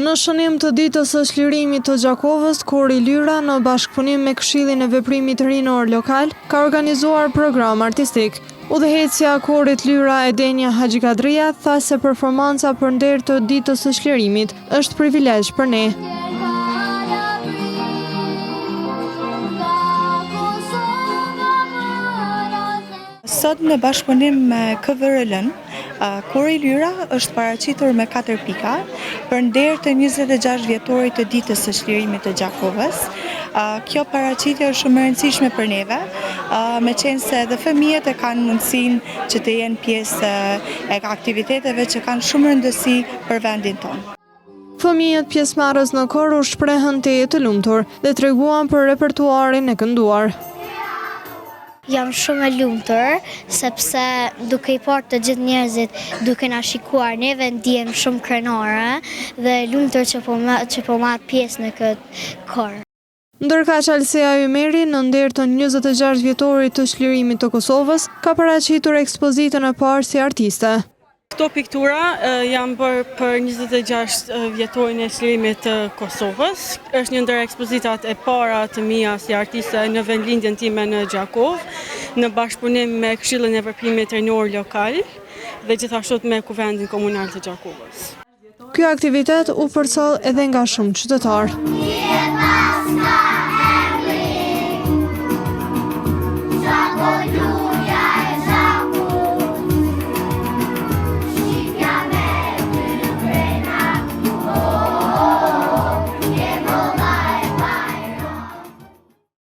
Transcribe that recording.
Në shënim të ditës së çlirimit të Gjakovës, Kori Lyra në bashkëpunim me Këshillin e Veprimit Rinor Lokal ka organizuar program artistik. Udhëheqësja e Korit Lyra Edenja Haxhikadria tha se performanca për nder të ditës së çlirimit është privilegj për ne. Sot në bashkëpunim me KVRL-n, Kori Lyra është paraqitur me 4 pika për nder të 26 vjetorit të ditës së çlirimit të Gjakovës. Kjo paraqitje është shumë e rëndësishme për neve, me qenë se edhe fëmijët e kanë mundësinë që të jenë pjesë e aktiviteteve që kanë shumë rëndësi për vendin tonë. Fëmijët pjesëmarrës në kor u shprehën teje të lumtur dhe treguan për repertuarin e kënduar. Jam shumë e lumtur, sepse duke I parë të gjithë njerëzit duke na shikuar, neve ndihem shumë krenare dhe lumtur që po marr pjesë në këtë kor. Ndërkaq Alsea Ymeri, në nder të 26 vjetorit të çlirimit të Kosovës, ka paraqitur ekspozitën e parë si artiste. Këto piktura janë bërë për 26 vjetorin e çlirimit të Kosovës. Është një ndër ekspozitat e para të mia si artiste në vendlindjen time në Gjakovë, në bashkëpunim me Këshillin e Veprimit Rinor Lokal dhe gjithashtu me Kuvendin Komunal të Gjakovës. Ky aktivitet u përcoll edhe nga shumë qytetarë.